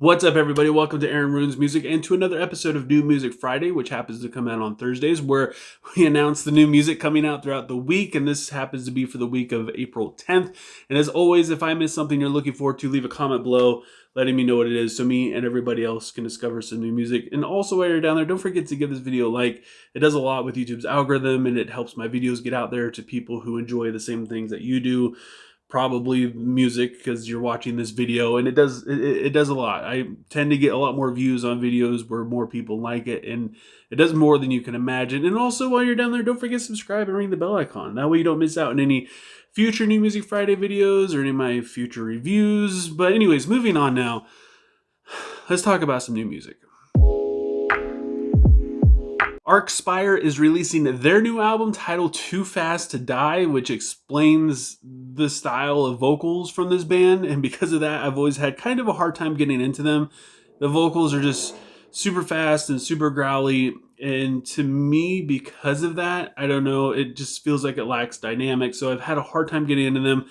What's up, everybody? Welcome to Aaron Rune's Music and to another episode of New Music Friday, which happens to come out on Thursdays, where we announce the new music coming out throughout the week, and this happens to be for the week of April 10th. And as always, if I miss something you're looking forward to, leave a comment below letting me know what it is so me and everybody else can discover some new music. And also, while you're down there, don't forget to give this video a like. It does a lot with YouTube's algorithm, and it helps my videos get out there to people who enjoy the same things that you do. Probably music because you're watching this video, and it does a lot. I tend to get a lot more views on videos where more people like it, and it does more than you can imagine. And also, while you're down there, don't forget to subscribe and ring the bell icon. That way you don't miss out on any future New Music Friday videos or any of my future reviews. But anyways, moving on now, let's talk about some new music. Archspire is releasing their new album titled Too Fast to Die, which explains the style of vocals from this band. And because of that, I've always had kind of a hard time getting into them. The vocals are just super fast and super growly. And to me, because of that, I don't know, it just feels like it lacks dynamic. So I've had a hard time getting into them.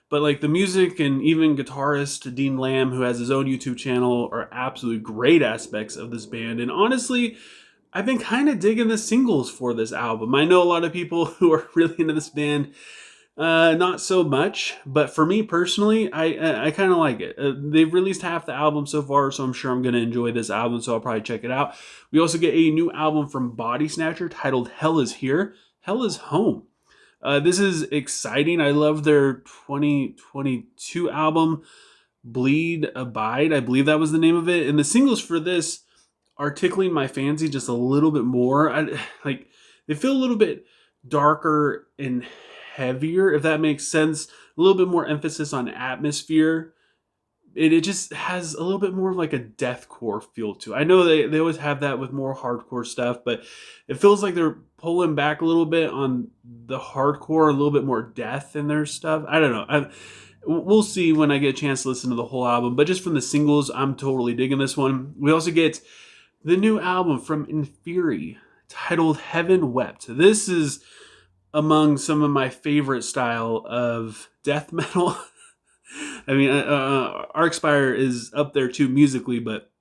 But like the music and even guitarist Dean Lamb, who has his own YouTube channel, are absolutely great aspects of this band. And honestly, I've been kind of digging the singles for this album. I know a lot of people who are really into this band, not so much. But for me personally, I kind of like it. They've released half the album so far, so I'm sure I'm going to enjoy this album, so I'll probably check it out. We also get a new album from Bodysnatcher titled Hell is Here, Hell is Home. This is exciting. I love their 2022 album, Bleed Abide. I believe that was the name of it. And the singles for this are tickling my fancy just a little bit more. Like they feel a little bit darker and heavier, if that makes sense. A little bit more emphasis on atmosphere. It just has a little bit more of like a deathcore feel to it. I know they always have that with more hardcore stuff, but it feels like they're pulling back a little bit on the hardcore, a little bit more death in their stuff. I don't know. We'll see when I get a chance to listen to the whole album, but just from the singles, I'm totally digging this one. We also get the new album from Inferi titled Heaven Wept. This is among some of my favorite style of death metal. I mean, Archspire is up there too musically, but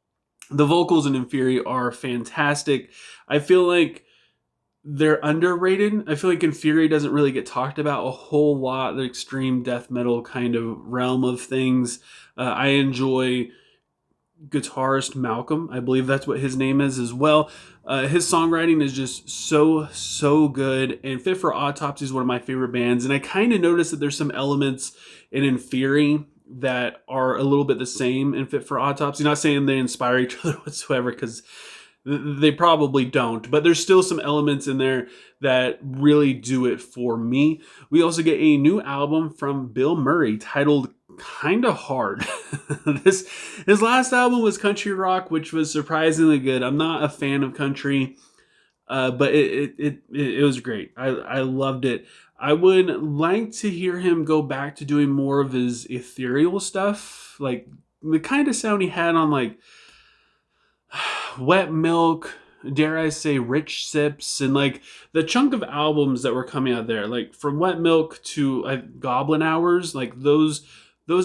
the vocals in Inferi are fantastic. I feel like they're underrated. I feel like Inferi doesn't really get talked about a whole lot, the extreme death metal kind of realm of things. I enjoy guitarist Malcolm, I believe that's what his name is as well. His songwriting is just so good, and Fit for Autopsy is one of my favorite bands, and I kind of noticed that there's some elements in Inferi that are a little bit the same in Fit for Autopsy. Not saying they inspire each other whatsoever, because they probably don't, but there's still some elements in there that really do it for me. We also get a new album from Bilmuri titled Kinda Hard. His last album was country rock, which was surprisingly good. I'm not a fan of country, but it was great. I loved it. I would like to hear him go back to doing more of his ethereal stuff, like the kind of sound he had on like Wet Milk, dare I say Rich Sips, and like the chunk of albums that were coming out there, like from Wet Milk to Goblin Hours, like those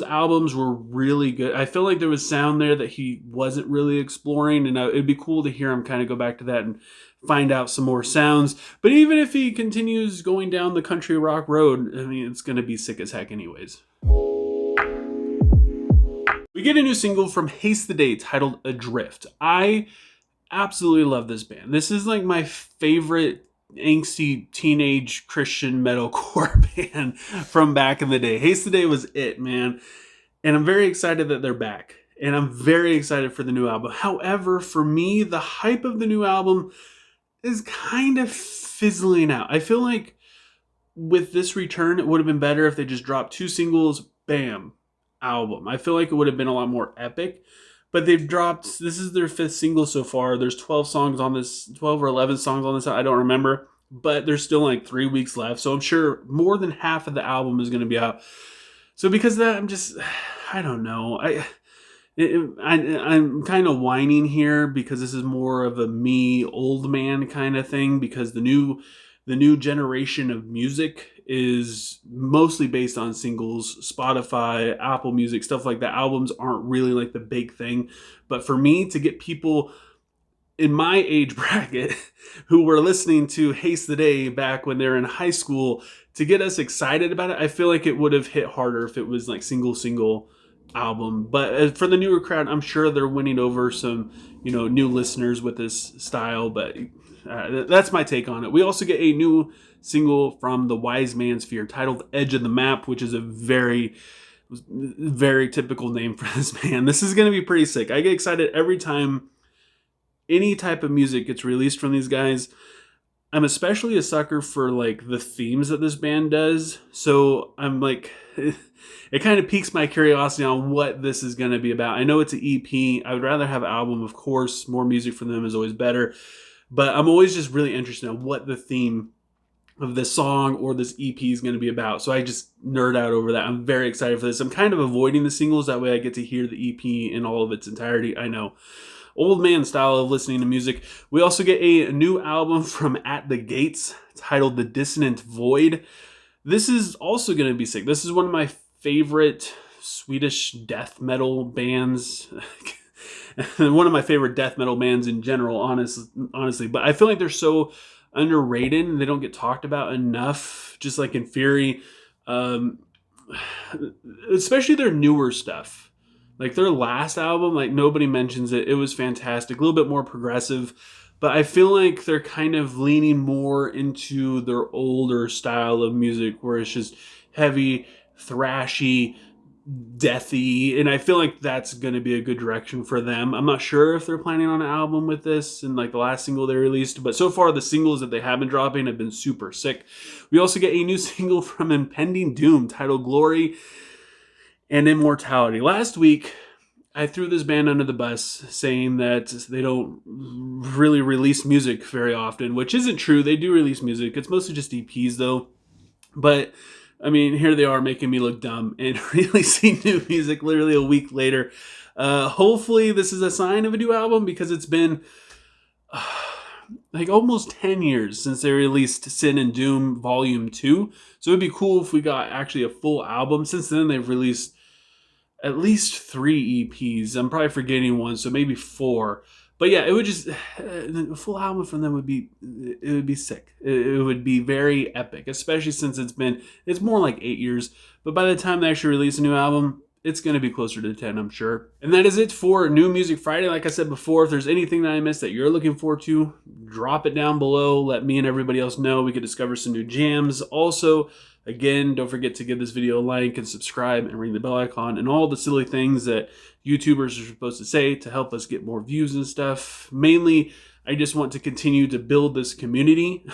albums were really good. I feel like there was sound there that he wasn't really exploring, and it'd be cool to hear him kind of go back to that and find out some more sounds. But even if he continues going down the country rock road, I mean, it's going to be sick as heck anyways. We get a new single from Haste titled Adrift. I absolutely love this band. This is like my favorite angsty teenage Christian metalcore band from back in the day. Haste was it, man. And I'm very excited that they're back. And I'm very excited for the new album. However, for me, the hype of the new album is kind of fizzling out. I feel like with this return, it would have been better if they just dropped 2 singles, bam, album. I feel like it would have been a lot more epic. But they've dropped, this is their 5th single so far. There's 12 songs on this, 12 or 11 songs on this, I don't remember. But there's still like 3 weeks left. So I'm sure more than half of the album is going to be out. So because of that, I'm just, I don't know. I'm kind of whining here because this is more of a me old man kind of thing, because the new the new generation of music is mostly based on singles. Spotify, Apple Music, stuff like that. Albums aren't really like the big thing. But for me, to get people in my age bracket who were listening to Haste the Day back when they were in high school, to get us excited about it, I feel like it would have hit harder if it was like single album. But for the newer crowd, I'm sure they're winning over some, new listeners with this style. But that's my take on it. We also get a new single from the Wise Man Sphere titled Edge of the Map, which is a very, very typical name for this band. This is going to be pretty sick. I get excited every time any type of music gets released from these guys. I'm especially a sucker for like the themes that this band does. So I'm like, it kind of piques my curiosity on what this is going to be about. I know it's an EP. I would rather have an album, of course. More music from them is always better. But I'm always just really interested in what the theme of this song or this EP is going to be about. So I just nerd out over that. I'm very excited for this. I'm kind of avoiding the singles. That way I get to hear the EP in all of its entirety. I know. Old man style of listening to music. We also get a new album from At the Gates titled The Dissonant Void. This is also going to be sick. This is one of my favorite Swedish death metal bands. One of my favorite death metal bands in general, honestly. But I feel like they're so underrated and they don't get talked about enough, just like Inferi. Especially their newer stuff. Like their last album, like nobody mentions it. It was fantastic. A little bit more progressive. But I feel like they're kind of leaning more into their older style of music where it's just heavy, thrashy, deathy. And I feel like that's going to be a good direction for them. I'm not sure if they're planning on an album with this and like the last single they released. But so far, the singles that they have been dropping have been super sick. We also get a new single from Impending Doom titled Glory and Immortality. Last week, I threw this band under the bus saying that they don't really release music very often, which isn't true. They do release music. It's mostly just EPs though. But I mean, here they are making me look dumb and releasing new music literally a week later. Hopefully this is a sign of a new album because it's been like almost 10 years since they released Sin and Doom Volume 2. So it'd be cool if we got actually a full album. Since then, they've released at least 3 EPs. I'm probably forgetting one, so maybe 4. But yeah, it would just a full album from them would be sick. It would be very epic, especially since it's more like 8 years. But by the time they actually release a new album, it's going to be closer to 10, I'm sure. And that is it for New Music Friday. Like I said before, if there's anything that I missed that you're looking forward to, drop it down below. Let me and everybody else know. We could discover some new jams. Also, again, don't forget to give this video a like and subscribe and ring the bell icon and all the silly things that YouTubers are supposed to say to help us get more views and stuff. Mainly, I just want to continue to build this community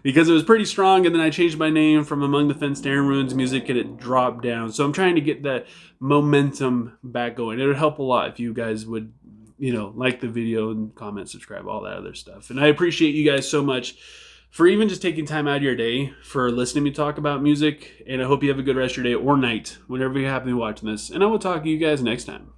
because it was pretty strong, and then I changed my name from Among the Fenced Iron Ruins Music and it dropped down. So I'm trying to get that momentum back going. It would help a lot if you guys would, like the video and comment, subscribe, all that other stuff. And I appreciate you guys so much for even just taking time out of your day for listening to me talk about music. And I hope you have a good rest of your day or night, whenever you happen to be watching this. And I will talk to you guys next time.